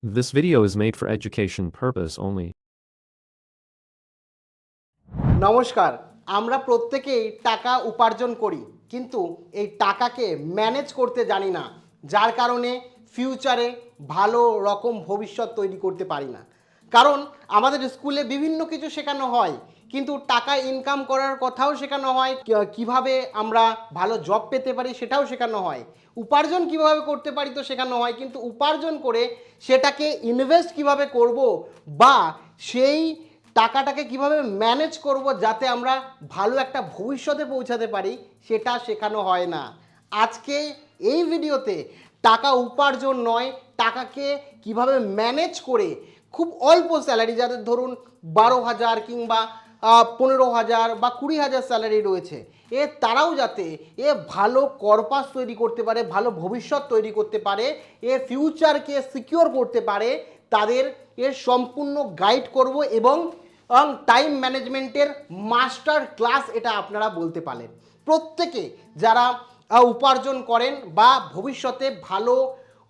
This video is made for education purpose only. নমস্কার। আমরা প্রত্যেকেই টাকা উপার্জন করি, কিন্তু এই টাকাকে ম্যানেজ করতে জানি না, যার কারণে ফিউচারে ভালো রকম ভবিষ্যৎ তৈরি করতে পারি না। কারণ আমাদের স্কুলে বিভিন্ন কিছু শেখানো হয়, কিন্তু টাকা ইনকাম করার কথাও শেখানো হয়, কিভাবে আমরা ভালো জব পেতে পারি সেটাও শেখানো হয়, উপার্জন কিভাবে করতে পারি তো শেখানো হয়, কিন্তু উপার্জন করে সেটাকে ইনভেস্ট কিভাবে করব বা সেই টাকাটাকে কিভাবে ম্যানেজ করব যাতে আমরা ভালো একটা ভবিষ্যতে পৌঁছাতে পারি সেটা শেখানো হয় না। আজকে এই ভিডিওতে টাকা উপার্জন নয়, টাকাকে কিভাবে ম্যানেজ করে খুব অল্প স্যালারি, যাদের ধরুন 12,000 কিংবা 15,000 বা 20,000 স্যালারি রয়েছে, তারাও যাতে ভালো কর্পাস তৈরি করতে পারে, ভালো ভবিষ্যৎ তৈরি করতে পারে, ফিউচারকে সিকিওর করতে পারে, তাদের সম্পূর্ণ গাইড করব এবং টাইম ম্যানেজমেন্টের মাস্টার ক্লাস এটা আপনারা বলতে পারেন। প্রত্যেকে যারা উপার্জন করেন বা ভবিষ্যতে ভালো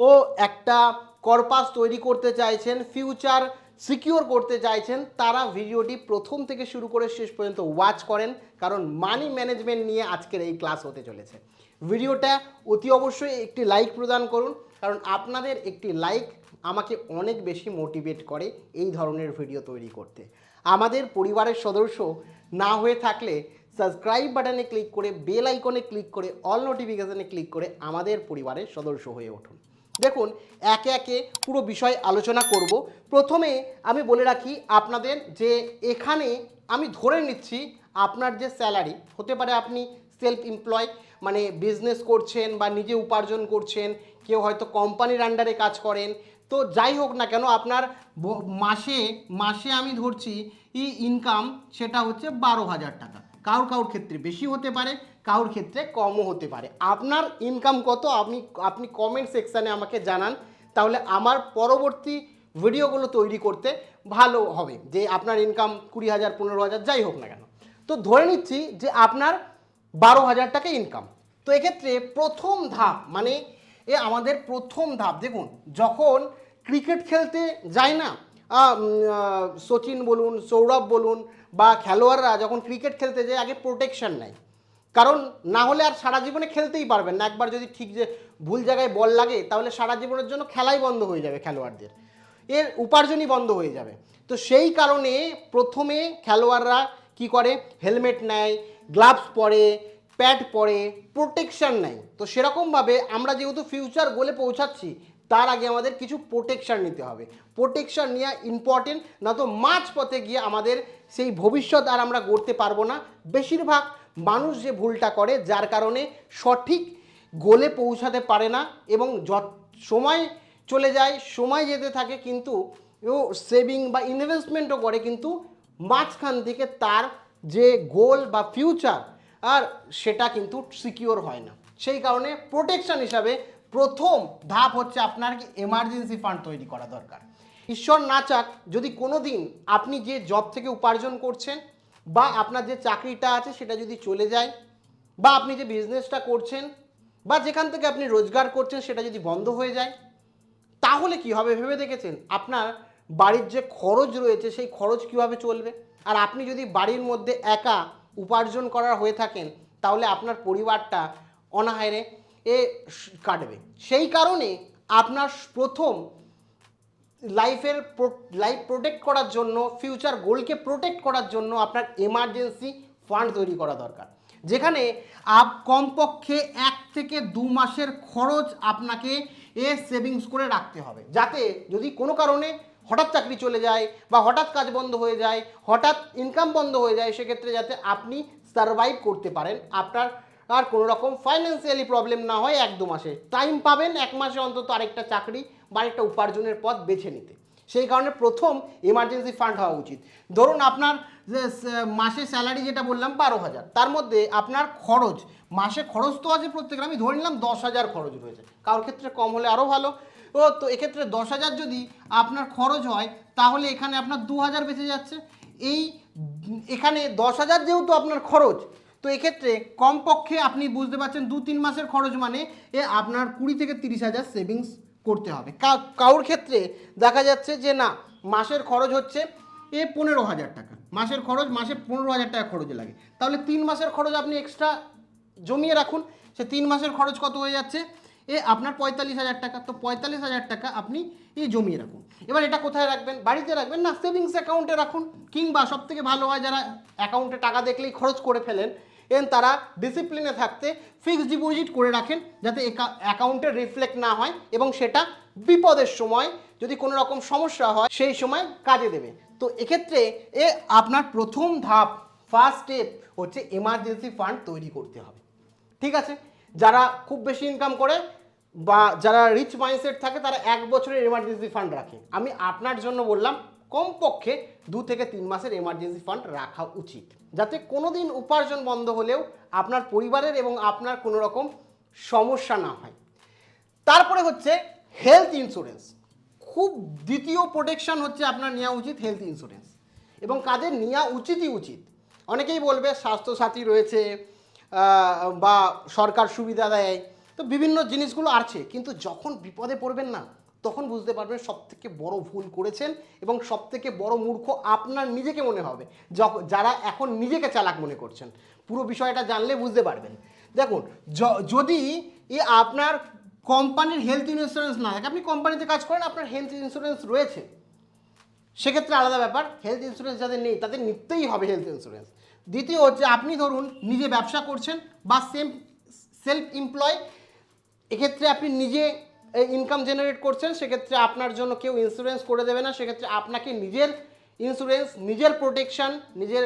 ও একটা কর্পাস তৈরি করতে চাইছেন, ফিউচার সিকিওর করতে চাইছেন, তারা ভিডিওটি প্রথম থেকে শুরু করে শেষ পর্যন্ত ওয়াচ করেন, কারণ মানি ম্যানেজমেন্ট নিয়ে আজকের এই ক্লাস হতে চলেছে। ভিডিওটা অতি অবশ্যই একটি লাইক প্রদান করুন, কারণ আপনাদের একটি লাইক আমাকে অনেক বেশি মোটিভেট করে এই ধরনের ভিডিও তৈরি করতে। আমাদের পরিবারের সদস্য না হয়ে থাকলে সাবস্ক্রাইব বাটনে ক্লিক করে, বেল আইকনে ক্লিক করে, অল নোটিফিকেশানে ক্লিক করে আমাদের পরিবারের সদস্য হয়ে উঠুন। দেখুন, একে একে পুরো বিষয় আলোচনা করব। প্রথমে আমি বলে রাখি আপনাদের যে এখানে আমি ধরে নিচ্ছি আপনার যে স্যালারি হতে পারে, আপনি সেলফ এমপ্লয় মানে বিজনেস করছেন বা নিজে উপার্জন করছেন, কেউ হয়তো কোম্পানির আন্ডারে কাজ করেন, তো যাই হোক না কেন আপনার মাসে মাসে আমি ধরছি ইনকাম সেটা হচ্ছে 12,000 টাকা। কারোর ক্ষেত্রে বেশি হতে পারে, কারোর ক্ষেত্রে কমও হতে পারে। আপনার ইনকাম কত আপনি কমেন্ট সেকশানে আমাকে জানান, তাহলে আমার পরবর্তী ভিডিওগুলো তৈরি করতে ভালো হবে, যে আপনার ইনকাম 20,000 15,000 যাই হোক না কেন। তো ধরে নিচ্ছি যে আপনার 12,000 টাকা ইনকাম। তো এক্ষেত্রে প্রথম ধাপ মানে আমাদের প্রথম ধাপ দেখুন, যখন ক্রিকেট খেলতে যায় না, সচিন বলুন, সৌরভ বলুন বা খেলোয়াড়রা যখন ক্রিকেট খেলতে যায় আগে প্রোটেকশন নেয়, কারণ না হলে আর সারা জীবনে খেলতেই পারবেন না। একবার যদি ঠিক যে ভুল জায়গায় বল লাগে তাহলে সারা জীবনের জন্য খেলাই বন্ধ হয়ে যাবে, খেলোয়াড়দের এর উপার্জনই বন্ধ হয়ে যাবে। তো সেই কারণে প্রথমে খেলোয়াড়রা কি করে, হেলমেট নেয়, গ্লাভস পরে, প্যাড পরে, প্রোটেকশন নেয়। তো সেরকমভাবে আমরা যেহেতু ফিউচার গোলে পৌঁছাচ্ছি, তার আগে আমাদের কিছু প্রোটেকশন নিতে হবে। প্রোটেকশন নেওয়া ইম্পর্টেন্ট, না তো মাঝ পথে গিয়ে আমাদের সেই ভবিষ্যৎ আর আমরা গড়তে পারবো না। বেশিরভাগ মানুষ যে ভুলটা করে, যার কারণে সঠিক গোলে পৌঁছাতে পারে না এবং সময় চলে যায়, সময় যেতে থাকে, কিন্তু ও সেভিং বা ইনভেস্টমেন্টও করে, কিন্তু মাঝখান থেকে তার যে গোল বা ফিউচার আর সেটা কিন্তু সিকিওর হয় না। সেই কারণে প্রোটেকশন হিসাবে প্রথম ধাপ হচ্ছে আপনার কি এমার্জেন্সি ফান্ড তৈরি করা দরকার। ঈশ্বর না চাক যদি কোনো দিন আপনি যে জব থেকে উপার্জন করছেন বা আপনার যে চাকরিটা আছে সেটা যদি চলে যায়, বা আপনি যে বিজনেসটা করছেন বা যেখান থেকে আপনি রোজগার করছেন সেটা যদি বন্ধ হয়ে যায়, তাহলে কি হবে ভেবে দেখেছেন? আপনার বাড়ির যে খরচ রয়েছে সেই খরচ কিভাবে চলবে? আর আপনি যদি বাড়ির মধ্যে একা উপার্জন করার হয়ে থাকেন, তাহলে আপনার পরিবারটা অনাহারে কাটবে। সেই কারণে আপনার প্রথম লাইফ প্রোটেক্ট করার জন্য, ফিউচার গোলকে প্রোটেক্ট করার জন্য আপনার এমার্জেন্সি ফান্ড তৈরি করা দরকার, যেখানে কমপক্ষে 1 থেকে 2 মাসের খরচ আপনাকে সেভিংস করে রাখতে হবে, যাতে যদি কোনো কারণে হঠাৎ চাকরি চলে যায় বা হঠাৎ কাজ বন্ধ হয়ে যায়, হঠাৎ ইনকাম বন্ধ হয়ে যায়, সেক্ষেত্রে যাতে আপনি সার্ভাইভ করতে পারেন, আপনার আর কোনো রকম ফাইন্যান্সিয়ালি প্রবলেম না হয়। 1-2 মাসে টাইম পাবেন, 1 মাসে অন্তত আরেকটা চাকরি বা আরেকটা উপার্জনের পথ বেছে নিতে। সেই কারণে প্রথম এমার্জেন্সি ফান্ড হওয়া উচিত। ধরুন আপনার যে মাসে স্যালারি যেটা বললাম 12,000, তার মধ্যে আপনার খরচ, মাসে খরচ তো আছে প্রত্যেকের, আমি ধরে নিলাম 10,000 খরচ রয়েছে, কারোর ক্ষেত্রে কম হলে আরও ভালো। তো এক্ষেত্রে 10,000 যদি আপনার খরচ হয়, তাহলে এখানে আপনার 2,000 বেঁচে যাচ্ছে। এখানে 10,000 যেহেতু আপনার খরচ, তো এক্ষেত্রে কমপক্ষে আপনি বুঝতে পারছেন 2-3 মাসের খরচ মানে আপনার 20 থেকে 30,000 সেভিংস করতে হবে। কারোর ক্ষেত্রে দেখা যাচ্ছে যে না, মাসের খরচ হচ্ছে 15,000 টাকা, মাসের খরচ মাসে 15,000 টাকা খরচে লাগে, তাহলে 3 মাসের খরচ আপনি এক্সট্রা জমিয়ে রাখুন। সে 3 মাসের খরচ কত হয়ে যাচ্ছে? আপনার 45,000 টাকা। তো 45,000 টাকা আপনি জমিয়ে রাখুন। এবার এটা কোথায় রাখবেন? বাড়িতে রাখবেন না, সেভিংস অ্যাকাউন্টে রাখুন। কিংবা সব থেকে ভালো হয় যারা অ্যাকাউন্টে টাকা দেখলেই খরচ করে ফেলেন, তারা ডিসিপ্লিনে থাকতে ফিক্সড ডিপোজিট করে রাখেন, যাতে অ্যাকাউন্টে রিফ্লেক্ট না হয় এবং সেটা বিপদের সময় যদি কোনো রকম সমস্যা হয় সেই সময় কাজে দেবে। তো এক্ষেত্রে আপনার প্রথম ধাপ, ফার্স্ট স্টেপ হচ্ছে এমার্জেন্সি ফান্ড তৈরি করতে হবে। ঠিক আছে? যারা খুব বেশি ইনকাম করে বা যারা রিচ মাইন্ডসেট থাকে তারা 1 বছরের এমার্জেন্সি ফান্ড রাখে। আমি আপনার জন্য বললাম কমপক্ষে 2 থেকে 3 মাসের এমার্জেন্সি ফান্ড রাখা উচিত, যাতে কোনো দিন উপার্জন বন্ধ হলেও আপনার পরিবারের এবং আপনার কোনো রকম সমস্যা না হয়। তারপরে হচ্ছে হেলথ ইন্স্যুরেন্স। খুব দ্বিতীয় প্রোটেকশন হচ্ছে আপনার নেওয়া উচিত হেলথ ইন্স্যুরেন্স, এবং কাদের নেওয়া উচিতই উচিত। অনেকেই বলবে স্বাস্থ্যসাথী রয়েছে বা সরকার সুবিধা দেয়, তো বিভিন্ন জিনিসগুলো আছে, কিন্তু যখন বিপদে পড়বেন না তখন বুঝতে পারবেন সবথেকে বড় ভুল করেছেন এবং সবথেকে বড় মূর্খ আপনার নিজেকে মনে হবে, যারা এখন নিজেকে চালাক মনে করছেন। পুরো বিষয়টা জানলে বুঝতে পারবেন। দেখুন, যদি আপনার কোম্পানির হেলথ ইন্স্যুরেন্স না থাকে, আপনি কোম্পানিতে কাজ করেন, আপনার হেলথ ইন্স্যুরেন্স রয়েছে, সেক্ষেত্রে আলাদা ব্যাপার। হেলথ ইন্স্যুরেন্স যাদের নেই তাদের নিতেই হবে হেলথ ইন্স্যুরেন্স। দ্বিতীয় হচ্ছে, আপনি ধরুন নিজে ব্যবসা করছেন বা সেলফ এমপ্লয়, এক্ষেত্রে আপনি নিজে ইনকাম জেনারেট করছেন, সেক্ষেত্রে আপনার জন্য কেউ ইন্স্যুরেন্স করে দেবে না। সেক্ষেত্রে আপনাকে নিজের ইন্স্যুরেন্স, নিজের প্রোটেকশন, নিজের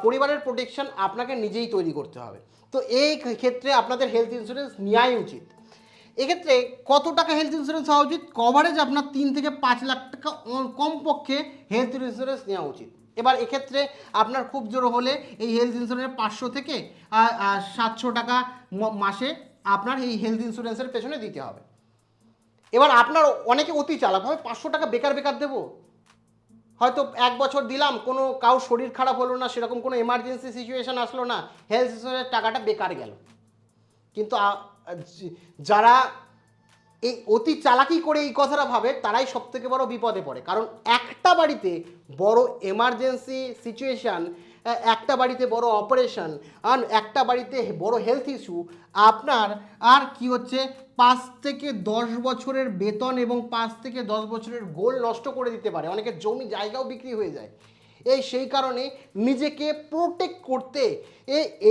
পরিবারের প্রোটেকশন আপনাকে নিজেই তৈরি করতে হবে। তো এই ক্ষেত্রে আপনাদের হেলথ ইন্স্যুরেন্স নেওয়াই উচিত। এক্ষেত্রে কত টাকা হেলথ ইন্স্যুরেন্স হওয়া উচিত? কভারেজ আপনার 3 থেকে 5 লাখ টাকা কমপক্ষে হেলথ ইন্স্যুরেন্স নেওয়া উচিত। এবার এক্ষেত্রে আপনার খুব জোর হলে এই হেলথ ইন্স্যুরেন্স 500 থেকে 700 টাকা মাসে আপনার এই হেলথ ইন্স্যুরেন্সের পেছনে দিতে হবে। এবার আপনার অনেকে অতি চালাক হবে, 500 টাকা বেকার বেকার দেবো, হয়তো 1 বছর দিলাম, কোনো কারোর শরীর খারাপ হলো না, সেরকম কোনো এমার্জেন্সি সিচুয়েশন আসলো না, হেলথ ইন্স্যুরেন্সের টাকাটা বেকার গেল। কিন্তু যারা এই অতি চালাকি করে এই কথাটা ভাবে তারাই সব থেকে বড় বিপদে পড়ে। কারণ একটা বাড়িতে বড় এমার্জেন্সি সিচুয়েশান, একটা বাড়িতে বড় অপারেশন, আর একটা বাড়িতে বড় হেলথ ইস্যু আপনার আর কি হচ্ছে 5 থেকে 10 বছরের বেতন এবং 5 থেকে 10 বছরের গোল নষ্ট করে দিতে পারে। অনেকের জমি জায়গাও বিক্রি হয়ে যায়। সেই কারণে নিজেকে প্রোটেক্ট করতে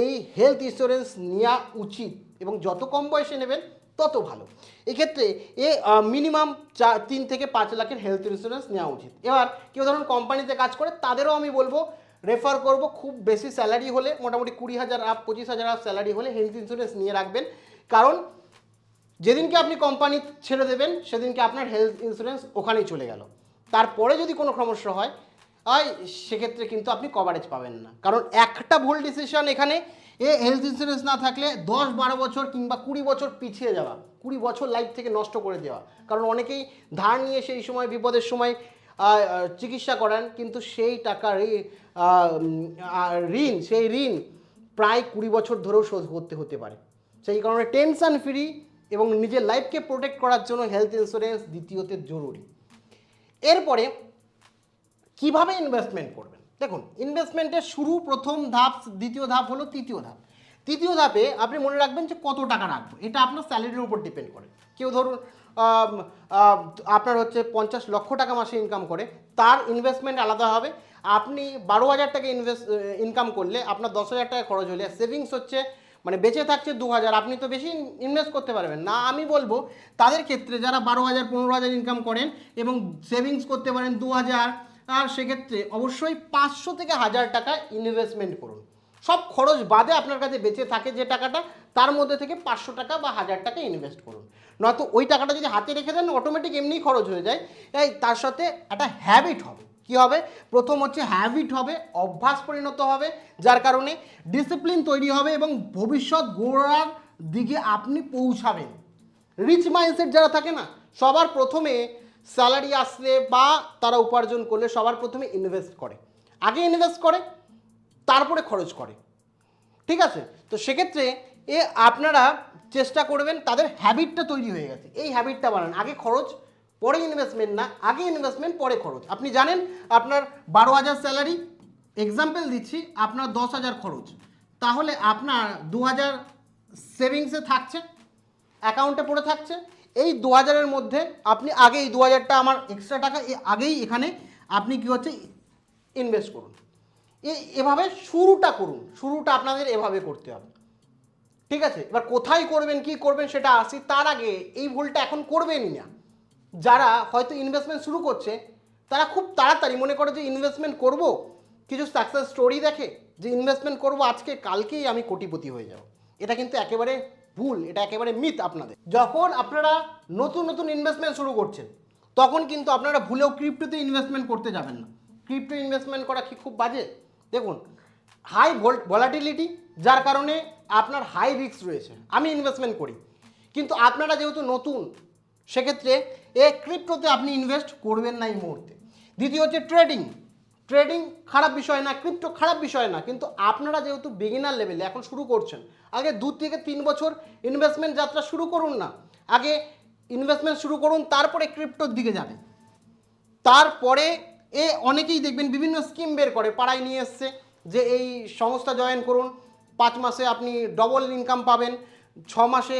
এই হেলথ ইন্স্যুরেন্স নেওয়া উচিত, এবং যত কম বয়সে নেবেন তত ভালো। এক্ষেত্রে মিনিমাম 3 থেকে 5 লাখের হেলথ ইন্স্যুরেন্স নেওয়া উচিত। এবার কেউ ধরুন কোম্পানিতে কাজ করে, তাদেরও আমি বলবো, রেফার করব, খুব বেশি স্যালারি হলে, মোটামুটি 20,000 আপ 25,000 আপ স্যালারি হলে হেলথ ইন্স্যুরেন্স নিয়ে রাখবেন। কারণ যেদিনকে আপনি কোম্পানি ছেড়ে দেবেন সেদিনকে আপনার হেলথ ইন্স্যুরেন্স ওখানেই চলে গেল। তারপরে যদি কোনো সমস্যা হয় সেক্ষেত্রে কিন্তু আপনি কভারেজ পাবেন না। কারণ একটা ভুল ডিসিশন এখানে, হেলথ ইন্স্যুরেন্স না থাকলে 10-12 বছর কিংবা 20 বছর পিছিয়ে যাওয়া, 20 বছর লাইফ থেকে নষ্ট করে দেওয়া। কারণ অনেকেই ধার নিয়ে সেই সময় বিপদের সময় চিকিৎসা করান, কিন্তু সেই টাকা সেই ঋণ প্রায় 20 বছর ধরেও শোধ করতে হতে পারে। সেই কারণে টেনশন ফ্রি এবং নিজের লাইফকে প্রোটেক্ট করার জন্য হেলথ ইন্স্যুরেন্স দ্বিতীয়তে জরুরি। এরপরে কিভাবে ইনভেস্টমেন্ট করবেন? দেখুন, ইনভেস্টমেন্টের শুরু, প্রথম ধাপ, দ্বিতীয় ধাপ হলো তৃতীয় ধাপ। তৃতীয় ধাপে আপনি মনে রাখবেন যে কত টাকা রাখবো, এটা আপনার স্যালারির উপর ডিপেন্ড করে। কেউ ধরুন আপনার হচ্ছে 50 লক্ষ টাকা মাসে ইনকাম করে, তার ইনভেস্টমেন্ট আলাদা হবে। আপনি 12,000 টাকা ইনকাম করলে আপনার 10,000 টাকা খরচ হলে সেভিংস হচ্ছে, মানে বেঁচে থাকছে 2,000, আপনি তো বেশি ইনভেস্ট করতে পারবেন না। আমি বলবো তাদের ক্ষেত্রে যারা 12,000 15,000 ইনকাম করেন এবং সেভিংস করতে পারেন 2,000, আর সেক্ষেত্রে অবশ্যই 500 থেকে 1,000 টাকা ইনভেস্টমেন্ট করুন। সব খরচ বাদে আপনার কাছে বেঁচে থাকে যে টাকাটা, তার মধ্যে থেকে 500 টাকা বা 1,000 টাকা ইনভেস্ট করুন। নয়তো ওই টাকাটা যদি হাতে রেখে দেন অটোমেটিক এমনি খরচ হয়ে যায়। তার সাথে একটা হ্যাবিট হবে। কি হবে? প্রথম হচ্ছে হ্যাবিট হবে, অভ্যাস পরিণত হবে, যার কারণে ডিসিপ্লিন তৈরি হবে এবং ভবিষ্যৎ গড়ার দিকে আপনি পৌঁছাবেন। রিচ মাইন্ডসেট যারা থাকে না, সবার প্রথমে স্যালারি আসলে বা তারা উপার্জন করলে সবার প্রথমে ইনভেস্ট করে, আগে ইনভেস্ট করে তারপরে খরচ করে। ঠিক আছে? তো সেক্ষেত্রে এ আপনারা চেষ্টা করবেন, তাদের হ্যাবিটটা তৈরি হয়ে গেছে, এই হ্যাবিটটা বানান। আগে খরচ পরে ইনভেস্টমেন্ট না, আগে ইনভেস্টমেন্ট পরে খরচ। আপনি জানেন আপনার 12,000 স্যালারি, এক্সাম্পল দিচ্ছি, আপনার 10,000 খরচ, তাহলে আপনার 2,000 সেভিংসে থাকছে, অ্যাকাউন্টে পড়ে থাকছে। এই 2,000-এর মধ্যে আপনি আগে এই 2,000টা আমার এক্সট্রা টাকা আগেই এখানে আপনি কি হচ্ছে ইনভেস্ট করুন। এভাবে শুরুটা করুন, শুরুটা আপনাদের এভাবে করতে হবে, ঠিক আছে? এবার কোথায় করবেন কি করবেন সেটা আসি, তার আগে এই ভুলটা এখন করবেনই না। যারা হয়তো ইনভেস্টমেন্ট শুরু করছে তারা খুব তাড়াতাড়ি মনে করে যে ইনভেস্টমেন্ট করব, কিছু সাকসেস স্টোরি দেখে যে ইনভেস্টমেন্ট করব আজকে কালকেই আমি কোটিপতি হয়ে যাব। এটা কিন্তু একেবারে ভুল, এটা একেবারে মিথ আপনাদের। যখন আপনারা নতুন নতুন ইনভেস্টমেন্ট শুরু করছেন তখন কিন্তু আপনারা ভুলেও ক্রিপ্টোতে ইনভেস্টমেন্ট করতে যাবেন না। ক্রিপ্টো ইনভেস্টমেন্ট করা কি খুব বাজে? দেখুন, হাই ভলাটিলিটি, যার কারণে আপনার হাই রিস্ক রয়েছে। আমি ইনভেস্টমেন্ট করি, কিন্তু আপনারা যেহেতু নতুন, সেক্ষেত্রে ক্রিপ্টোতে আপনি ইনভেস্ট করবেন না এই মুহূর্তে। দ্বিতীয় হচ্ছে ট্রেডিং। ট্রেডিং খারাপ বিষয় না, ক্রিপ্টো খারাপ বিষয় না, কিন্তু আপনারা যেহেতু বিগিনার লেভেলে এখন শুরু করছেন, আগে 2 থেকে 3 বছর ইনভেস্টমেন্ট যাত্রা শুরু করুন না। আগে ইনভেস্টমেন্ট শুরু করুন, তারপরে ক্রিপ্টোর দিকে যাবে। তারপরে অনেকেই দেখবেন বিভিন্ন স্কিম বের করে, পাড়ায় নিয়ে এসছে যে এই সংস্থা জয়েন করুন, 5 মাসে আপনি ডবল ইনকাম পাবেন, 6 মাসে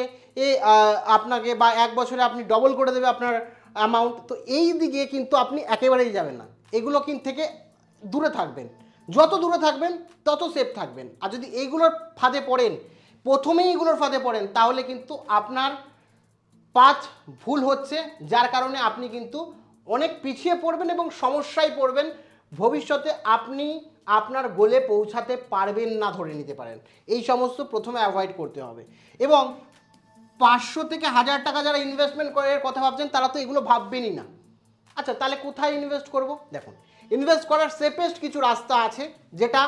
আপনাকে বা 1 বছরে আপনি ডবল করে দেবে আপনার অ্যামাউন্ট। তো এই দিকে কিন্তু আপনি একেবারেই যাবেন না, এগুলো থেকে দূরে থাকবেন। যত দূরে থাকবেন তত সেফ থাকবেন। আর যদি এইগুলোর ফাঁদে পড়েন, প্রথমেই এগুলোর ফাঁদে পড়েন, তাহলে কিন্তু আপনার পাথ ভুল হচ্ছে, যার কারণে আপনি কিন্তু অনেক পিছিয়ে পড়বেন এবং সমস্যায় পড়বেন। ভবিষ্যতে আপনি আপনার গোলে পৌঁছাতে পারবেন না, ধরে নিতে পারেন। এই সমস্ত প্রথমে অ্যাভয়েড করতে হবে। এবং 500 থেকে 1,000 টাকা যারা ইনভেস্টমেন্ট করার কথা ভাবছেন তারা তো এগুলো ভাববেনই না। আচ্ছা, তাহলে কোথায় ইনভেস্ট করব? দেখুন, ইনভেস্ট করার সেফেস্ট কিছু রাস্তা আছে, যেটা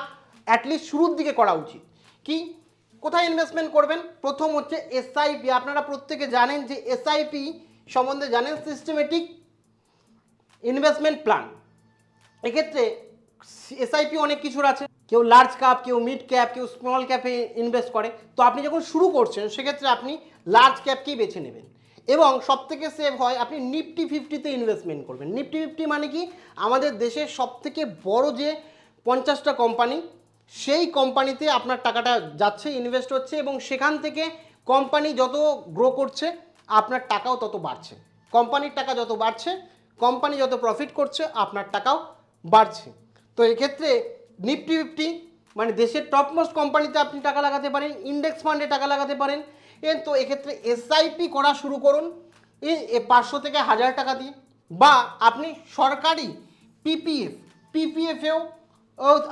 অ্যাটলিস্ট শুরুর দিকে করা উচিত। কি, কোথায় ইনভেস্টমেন্ট করবেন? প্রথম হচ্ছে এসআইপি। আপনারা প্রত্যেকে জানেন যে এসআইপি সম্বন্ধে জানেন, সিস্টেমেটিক ইনভেস্টমেন্ট প্ল্যান। এক্ষেত্রে এসআইপি অনেক কিছুর আছে, কেউ লার্জ ক্যাপ, কেউ মিড ক্যাপ, কেউ স্মল ক্যাপে ইনভেস্ট করে। তো আপনি যখন শুরু করছেন সেক্ষেত্রে আপনি লার্জ ক্যাপকেই বেছে নেবেন, এবং সবথেকে সেভ হয় আপনি নিফটি 50-তে ইনভেস্টমেন্ট করবেন। নিফটি 50 মানে কি, আমাদের দেশের সবথেকে বড় যে 50টা কোম্পানি, সেই কোম্পানিতে আপনার টাকাটা যাচ্ছে, ইনভেস্ট হচ্ছে, এবং সেখান থেকে কোম্পানি যত গ্রো করছে আপনার টাকাও তত বাড়ছে। কোম্পানির টাকা যত বাড়ছে, কোম্পানি যত প্রফিট করছে, আপনার টাকাও বাড়ছে। তো এক্ষেত্রে নিফটি 50 মানে দেশের টপমোস্ট কোম্পানিতে আপনি টাকা লাগাতে পারেন, ইন্ডেক্স ফান্ডে টাকা লাগাতে পারেন। তো এক্ষেত্রে এসআইপি করা শুরু করুন এই 500 থেকে 1,000 টাকা দিয়ে, বা আপনি সরকারি পিপিএফেও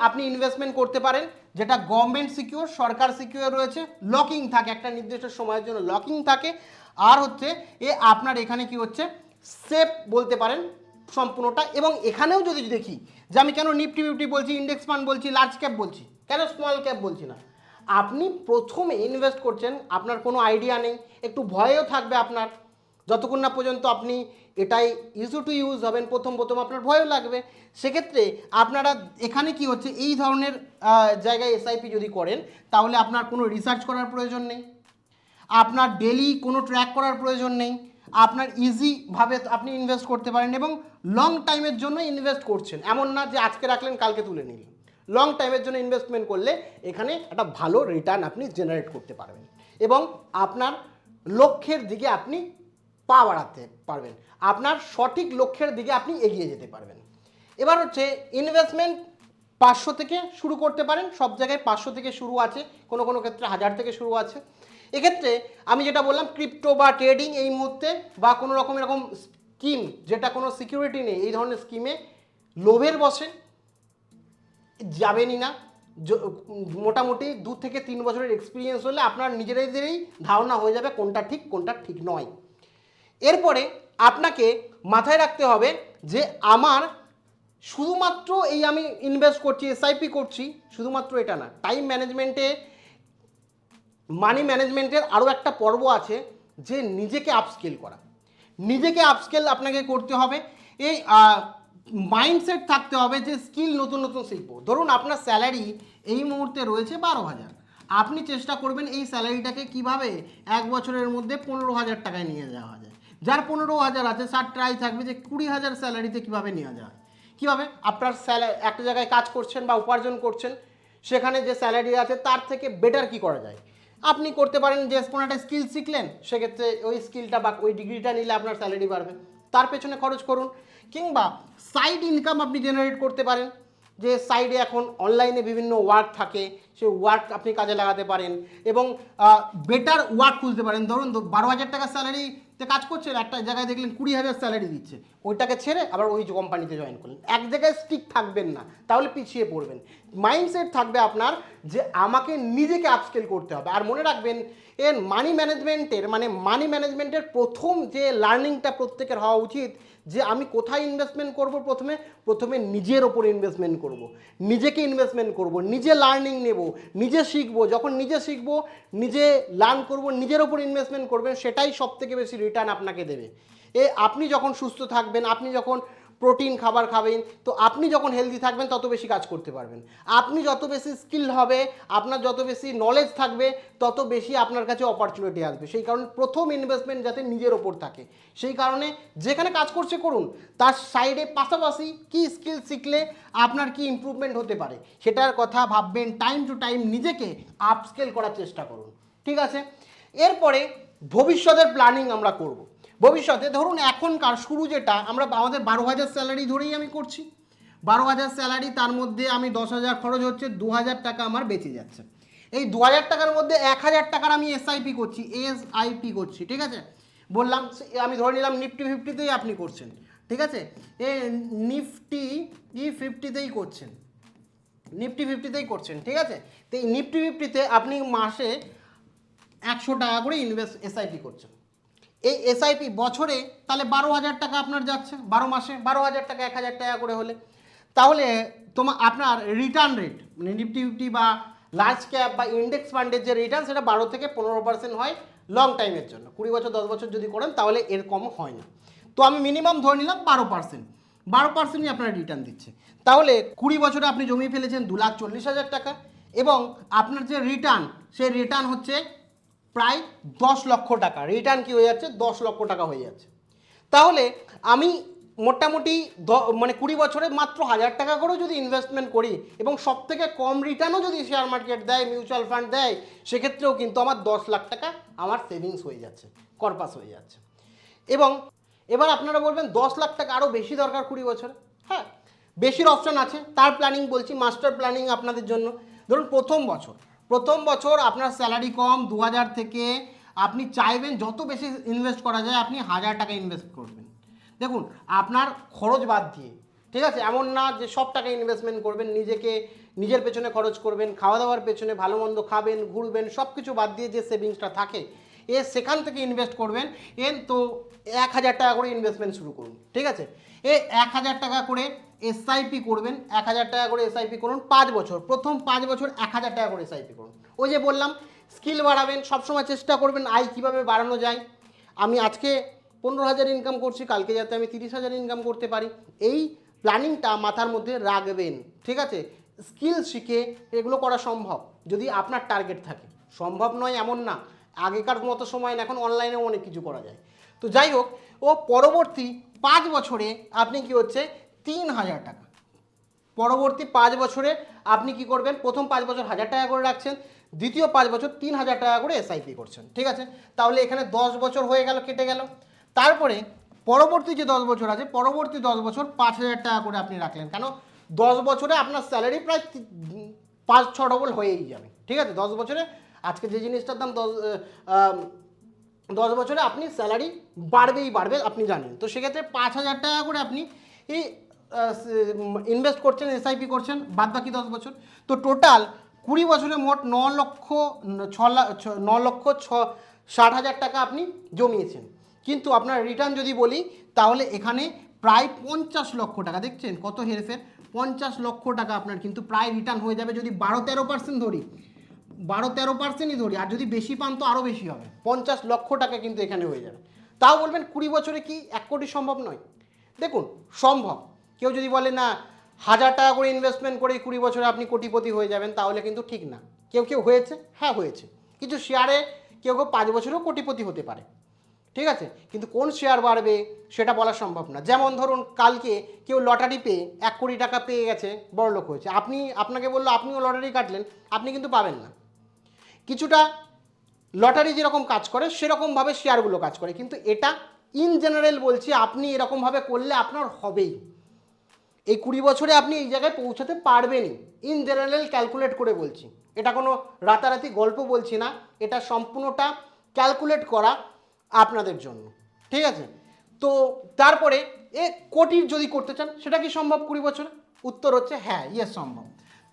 আপনি ইনভেস্টমেন্ট করতে পারেন, যেটা গভর্নমেন্ট সিকিউর, সরকার সিকিউর রয়েছে, লকিং থাকে, একটা নির্দিষ্ট সময়ের জন্য লকিং থাকে। আর হচ্ছে আপনার এখানে কি হচ্ছে, সেফ বলতে পারেন সম্পূর্ণটা। এবং এখানেও যদি দেখি যে আমি কেন নিফটি 50 বলছি, ইন্ডেক্স ফান্ড বলছি, লার্জ ক্যাপ বলছি, কেন স্মল ক্যাপ বলছি না? আপনি প্রথমে ইনভেস্ট করছেন, আপনার কোনো আইডিয়া নেই, একটু ভয়ও থাকবে আপনার, যতক্ষণ না পর্যন্ত আপনি এটাই ইউজ টু ইউজ হবেন, প্রথম আপনার ভয়ও লাগবে। সেক্ষেত্রে আপনারা এখানে কি হচ্ছে, এই ধরনের জায়গায় এসআইপি যদি করেন, তাহলে আপনার কোনো রিসার্চ করার প্রয়োজন নেই, আপনার ডেলি কোনো ট্র্যাক করার প্রয়োজন নেই, আপনার ইজিভাবে আপনি ইনভেস্ট করতে পারেন, এবং লং টাইমের জন্য ইনভেস্ট করছেন, এমন না যে আজকে রাখলেন কালকে তুলে নিলেন। লং টাইমের জন্য ইনভেস্টমেন্ট করলে এখানে একটা ভালো রিটার্ন আপনি জেনারেট করতে পারবেন, এবং আপনার লক্ষ্যের দিকে আপনি পা বাড়াতে পারবেন, আপনার সঠিক লক্ষ্যের দিকে আপনি এগিয়ে যেতে পারবেন। এবার হচ্ছে ইনভেস্টমেন্ট 500 থেকে শুরু করতে পারেন, সব জায়গায় 500 থেকে শুরু আছে, কোনো কোনো ক্ষেত্রে 1,000 থেকে শুরু আছে। এক্ষেত্রে আমি যেটা বললাম, ক্রিপ্টো বা ট্রেডিং এই মুহূর্তে, বা কোনো রকম এরকম স্কিম যেটা কোনো সিকিউরিটি নেই, এই ধরনের স্কিমে লোভের বসে যাবেনই না। মোটামুটি 2 থেকে 3 বছরের এক্সপিরিয়েন্স হলে আপনার নিজেদেরই ধারণা হয়ে যাবে কোনটা ঠিক কোনটা ঠিক নয়। এরপরে আপনাকে মাথায় রাখতে হবে যে আমার শুধুমাত্র এই আমি ইনভেস্ট করছি, এসআইপি করছি, শুধুমাত্র এটা না, টাইম ম্যানেজমেন্টে, মানি ম্যানেজমেন্টের আরও একটা পর্ব আছে, যে নিজেকে আপস্কেল করা। নিজেকে আপস্কেল আপনাকে করতে হবে, এই মাইন্ডসেট থাকতে হবে যে স্কিল নতুন নতুন শিখবো। ধরুন আপনার স্যালারি এই মুহূর্তে রয়েছে 12,000, আপনি চেষ্টা করবেন এই স্যালারিটাকে কিভাবে 1 বছরের মধ্যে 15,000 টাকায় নিয়ে যাওয়া যায়। যার 15,000 আছে তার ট্রাই থাকবে যে 20,000 স্যালারিতে কিভাবে নেওয়া যায়। কীভাবে আপনার একটা জায়গায় কাজ করছেন বা উপার্জন করছেন, সেখানে যে স্যালারি আছে তার থেকে বেটার কি করা যায়। আপনি করতে পারেন যে কোনো একটা স্কিল শিখলেন, সেক্ষেত্রে ওই স্কিলটা বা ওই ডিগ্রিটা নিলে আপনার স্যালারি বাড়বে, তার পেছনে খরচ করুন। কিংবা সাইড ইনকাম আপনি জেনারেট করতে পারেন, যে সাইডে এখন অনলাইনে বিভিন্ন ওয়ার্ক থাকে, সেই ওয়ার্ক আপনি কাজে লাগাতে পারেন এবং বেটার ওয়ার্ক খুঁজতে পারেন। ধরুন 12,000 টাকা স্যালারিতে কাজ করছেন, একটা জায়গায় দেখলেন 20,000 স্যালারি দিচ্ছে, ওইটাকে ছেড়ে আবার ওই কোম্পানিতে জয়েন করলেন। এক জায়গায় স্টিক থাকবেন না, তাহলে পিছিয়ে পড়বেন। মাইন্ডসেট থাকবে আপনার যে আমাকে নিজেকে আপস্কেল করতে হবে। আর মনে রাখবেন এর মানি ম্যানেজমেন্টের প্রথম যে লার্নিংটা প্রত্যেকের হওয়া উচিত যে আমি কোথায় ইনভেস্টমেন্ট করব। প্রথমে নিজের ওপর ইনভেস্টমেন্ট করব, নিজেকে ইনভেস্টমেন্ট করব, নিজে লার্নিং নেব, নিজে শিখবো। যখন নিজে শিখবো, নিজে লার্ন করব, নিজের ওপর ইনভেস্টমেন্ট করবেন, সেটাই সবথেকে বেশি রিটার্ন আপনাকে দেবে। আপনি যখন সুস্থ থাকবেন, আপনি যখন প্রোটিন খাবার খাবেন, তো আপনি যখন হেলদি থাকবেন তত বেশি কাজ করতে পারবেন। আপনি যত বেশি স্কিল হবে, আপনার যত বেশি নলেজ থাকবে, তত বেশি আপনার কাছে অপরচুনিটি আসবে। সেই কারণে প্রথম ইনভেস্টমেন্ট যাতে নিজের ওপর থাকে, সেই কারণে যেখানে কাজ করছে করুন, তার সাইডে পাশাপাশি কি স্কিল শিখলে আপনার কি ইমপ্রুভমেন্ট হতে পারে সেটার কথা ভাববেন। টাইম টু টাইম নিজেকে আপস্কেল করার চেষ্টা করুন, ঠিক আছে। এরপরে ভবিষ্যতের প্ল্যানিং আমরা করব। ভবিষ্যতে ধরুন এখনকার শুরু যেটা আমরা আমাদের 12,000 স্যালারি ধরেই আমি করছি, 12,000 স্যালারি, তার মধ্যে আমি 10,000 খরচ হচ্ছে, 2,000 টাকা আমার বেঁচে যাচ্ছে। এই 2,000 টাকার মধ্যে 1,000 টাকার আমি এসআইপি করছি, ঠিক আছে। বললাম আমি ধরে নিলাম নিফটি 50তেই আপনি করছেন, ঠিক আছে। এই নিফটি 50তেই করছেন, ঠিক আছে। তো এই নিফটি 50তে আপনি মাসে 100 টাকা করে এসআইপি করছেন। এই এসআইপি বছরে তাহলে 12,000 টাকা আপনার যাচ্ছে, 12 মাসে 12,000 টাকা 1,000 টাকা করে হলে, তাহলে আপনার রিটার্ন রেট মানে নিফটি 50 বা লার্জ ক্যাপ বা ইন্ডেক্স ফান্ডের যে রিটার্ন, সেটা 12 থেকে 15% হয় লং টাইমের জন্য। 20 বছর 10 বছর যদি করেন তাহলে এর কম হয় না। তো আমি মিনিমাম ধরে নিলাম 12%ই আপনার রিটার্ন দিচ্ছে। তাহলে 20 বছরে আপনি জমিয়ে ফেলেছেন 2,40,000 টাকা, এবং আপনার যে রিটার্ন, সেই রিটার্ন হচ্ছে প্রায় 10 লক্ষ টাকা। রিটার্ন কি হয়ে যাচ্ছে? 10 লক্ষ টাকা হয়ে যাচ্ছে। তাহলে আমি মোটামুটি 20 বছরে মাত্র 1,000 টাকা করেও যদি ইনভেস্টমেন্ট করি এবং সবথেকে কম রিটার্নও যদি শেয়ার মার্কেট দেয়, মিউচুয়াল ফান্ড দেয়, সেক্ষেত্রেও কিন্তু আমার 10 লাখ টাকা আমার সেভিংস হয়ে যাচ্ছে, কর্পাস হয়ে যাচ্ছে। এবং এবার আপনারা বলবেন 10 লাখ টাকা আরও বেশি দরকার 20 বছরে। হ্যাঁ, বেশির অপশন আছে, তার প্ল্যানিং বলছি, মাস্টার প্ল্যানিং আপনাদের জন্য। ধরুন প্রথম বছর আপনার স্যালারি কম, 2,000 থেকে আপনি চাইবেন যত বেশি ইনভেস্ট করা যায় আপনি 1,000 টাকা ইনভেস্ট করবেন। দেখুন আপনার খরচ বাদ দিয়ে, ঠিক আছে, এমন না যে সব টাকা ইনভেস্টমেন্ট করবেন, নিজের পেছনে খরচ করবেন, খাওয়া দাওয়ার পেছনে, ভালো মন্দ খাবেন, ঘুরবেন, সব কিছু বাদ দিয়ে যে সেভিংসটা থাকে সেখান থেকে ইনভেস্ট করবেন। তো 1,000 টাকা করে ইনভেস্টমেন্ট শুরু করুন, ঠিক আছে। 1,000 টাকা করে এসআইপি করবেন, 1,000 টাকা করে এসআইপি করুন 5 বছর, প্রথম 5 বছর 1,000 টাকা করে এসআইপি করুন। ওই যে বললাম স্কিল বাড়াবেন, সবসময় চেষ্টা করবেন আয় কীভাবে বাড়ানো যায়। আমি আজকে 15,000 ইনকাম করছি, কালকে যাতে আমি 30,000 ইনকাম করতে পারি, এই প্ল্যানিংটা মাথার মধ্যে রাখবেন, ঠিক আছে। স্কিল শিখে এগুলো করা সম্ভব যদি আপনার টার্গেট থাকে। সম্ভব নয় এমন না, আগেকার মতো সময় না, এখন অনলাইনেও অনেক কিছু করা যায়। তো যাই হোক, পরবর্তী 5 বছরে আপনি কি হচ্ছে 3,000 টাকা, পরবর্তী 5 বছরে আপনি কি করবেন, প্রথম 5 বছর 1,000 টাকা করে রাখছেন, দ্বিতীয় 5 বছর 3,000 টাকা করে এসআইপি করছেন, ঠিক আছে। তাহলে এখানে 10 বছর হয়ে গেল, কেটে গেল। তারপরে পরবর্তী যে 10 বছর আছে, পরবর্তী 10 বছর 5,000 টাকা করে আপনি রাখলেন, কেন 10 বছরে আপনার স্যালারি প্রায় 5-6 ডবল হয়েই যাবে, ঠিক আছে। 10 বছরে আজকে যে জিনিসটার দাম 10 বছরে আপনি স্যালারি বাড়বে আপনি জানেন। তো সেক্ষেত্রে 5,000 টাকা করে আপনি এই ইনভেস্ট করছেন, এসআইপি করছেন বাদ বাকি 10 বছর। তো টোটাল 20 বছরে মোট 9,60,000 টাকা আপনি জমিয়েছেন। কিন্তু আপনার রিটার্ন যদি বলি, তাহলে এখানে প্রায় 50 লক্ষ টাকা, দেখছেন কত হেরফের, 50 লক্ষ টাকা আপনার কিন্তু প্রায় রিটার্ন হয়ে যাবে যদি 12-13% ধরি, 12-13%ই ধরি, আর যদি বেশি পান তো আরও বেশি হবে, 50 লক্ষ টাকা কিন্তু এখানে হয়ে যাবে। তাও বলবেন 20 বছরে কি 1 কোটি সম্ভব নয়? দেখুন সম্ভব। কেউ যদি বলে না 1,000 টাকা করে ইনভেস্টমেন্ট করে 20 বছরে আপনি কোটিপতি হয়ে যাবেন, তাহলে কিন্তু ঠিক না। কেউ কেউ হয়েছে, হ্যাঁ হয়েছে। কিছু শেয়ারে কেউ কেউ 5 বছরেও কোটিপতি হতে পারে, ঠিক আছে, কিন্তু কোন শেয়ার বাড়বে সেটা বলা সম্ভব না। যেমন ধরুন কালকে কেউ লটারি পেয়ে 1 কোটি টাকা পেয়ে গেছে, বড়লোক হয়েছে, আপনাকে বললো আপনিও লটারি কাটলেন, আপনি কিন্তু পাবেন না। কিছুটা লটারি যেরকম কাজ করে সেরকমভাবে শেয়ারগুলো কাজ করে, কিন্তু এটা ইন জেনারেল বলছি, আপনি এরকমভাবে করলে আপনার হবেই। এই 20 বছরে আপনি এই জায়গায় পৌঁছাতে পারবেনই, ইন জেনারেল ক্যালকুলেট করে বলছি। এটা কোনো রাতারাতি গল্প বলছি না, এটা সম্পূর্ণটা ক্যালকুলেট করা আপনাদের জন্য, ঠিক আছে। তো তারপরে কোটির যদি করতে চান সেটা কি সম্ভব 20 বছরে? উত্তর হচ্ছে হ্যাঁ, ইয়েস সম্ভব।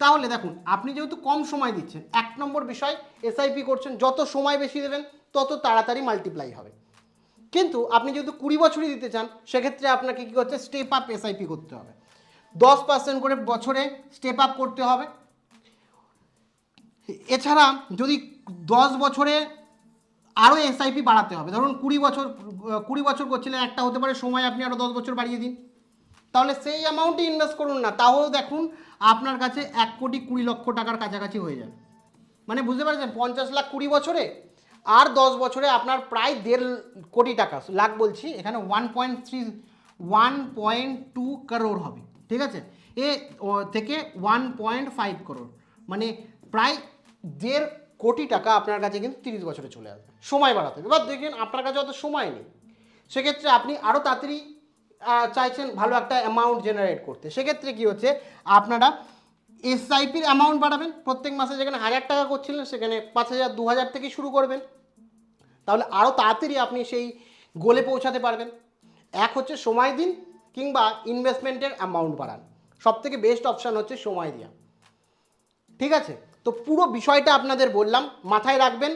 তাহলে দেখুন, আপনি যেহেতু কম সময় দিচ্ছেন, 1 নম্বর বিষয় এসআইপি করছেন, যত সময় বেশি দেবেন তত তাড়াতাড়ি মাল্টিপ্লাই হবে। কিন্তু আপনি যেহেতু 20 বছরই দিতে চান, সেক্ষেত্রে আপনাকে কী করছে, স্টেপ আপ এসআইপি করতে হবে। 10% করে বছরে স্টেপ আপ করতে হবে। এছাড়া যদি 10 বছরে আরও এসআইপি বাড়াতে হবে, ধরুন 20 বছর করছিলেন, একটা হতে পারে সময় আপনি আরও 10 বছর বাড়িয়ে দিন, তাহলে সেই অ্যামাউন্টই ইনভেস্ট করুন না, তাও দেখুন আপনার কাছে 1,20,00,000 টাকার কাছাকাছি হয়ে যাবে। মানে বুঝতে পারছেন, 50 লাখ 20 বছরে, আর 10 বছরে আপনার প্রায় 1.5 কোটি টাকা, লাখ বলছি এখানে 1.2 করোড় হবে, ঠিক আছে, থেকে 1.5 করোড়, মানে প্রায় 1.5 কোটি টাকা আপনার কাছে কিন্তু 30 বছরে চলে আসবে। সময় বাড়াতে হবে। এবার দেখেন আপনার কাছে অত সময় নেই, সেক্ষেত্রে আপনি আরও তাড়াতাড়ি চাইছেন ভালো একটা অ্যামাউন্ট জেনারেট করতে, সেক্ষেত্রে কী হচ্ছে, আপনারা এসআইপির অ্যামাউন্ট বাড়াবেন। প্রত্যেক মাসে যেখানে 1,000 টাকা করছিলেন সেখানে 5,000 2,000 থেকে শুরু করবেন, তাহলে আরও তাড়াতাড়ি আপনি সেই গোলে পৌঁছাতে পারবেন। এক হচ্ছে সময় দিন, কিংবা ইনভেস্টমেন্টের অ্যামাউন্ট বাড়ান। সবথেকে বেস্ট অপশান হচ্ছে সময় দেওয়া, ঠিক আছে। তো পুরো বিষয়টা আপনাদের বললাম, মাথায় রাখবেন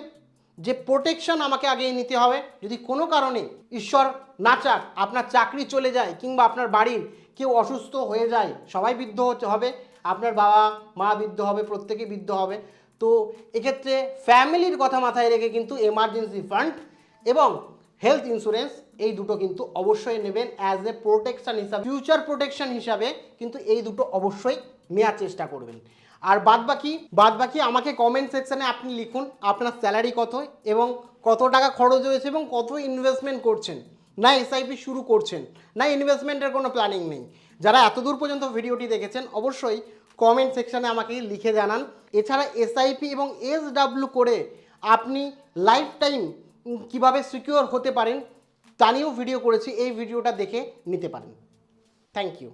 যে প্রোটেকশন আমাকে আগে নিতে হবে। যদি কোনো কারণে ঈশ্বর না চাক আপনার চাকরি চলে যায়, কিংবা আপনার বাড়ির কেউ অসুস্থ হয়ে যায়, সবাই বৃদ্ধ হবে, আপনার বাবা মা বৃদ্ধ হবে, প্রত্যেকে বৃদ্ধ হবে, তো এক্ষেত্রে ফ্যামিলির কথা মাথায় রেখে কিন্তু এমার্জেন্সি ফান্ড এবং হেলথ ইন্স্যুরেন্স এই দুটো কিন্তু অবশ্যই নেবেন অ্যাজ এ প্রোটেকশন হিসাবে, ফিউচার প্রোটেকশন হিসাবে কিন্তু এই দুটো অবশ্যই নেওয়ার চেষ্টা করবেন। আর বাদবাকি আমাকে কমেন্ট সেকশানে আপনি লিখুন আপনার স্যালারি কত এবং কত টাকা খরচ হয়েছে এবং কত ইনভেস্টমেন্ট করছেন, না এসআইপি শুরু করছেন, না ইনভেস্টমেন্টের কোনো প্ল্যানিং নেই। যারা এতদূর পর্যন্ত ভিডিওটি দেখেছেন অবশ্যই কমেন্ট সেকশানে আমাকে লিখে জানান। এছাড়া এসআইপি এবং এসডাব্লিউ করে আপনি লাইফ টাইম কীভাবে সিকিউর হতে পারেন তা নিয়েও ভিডিও করেছি, এই ভিডিওটা দেখে নিতে পারেন। Thank you.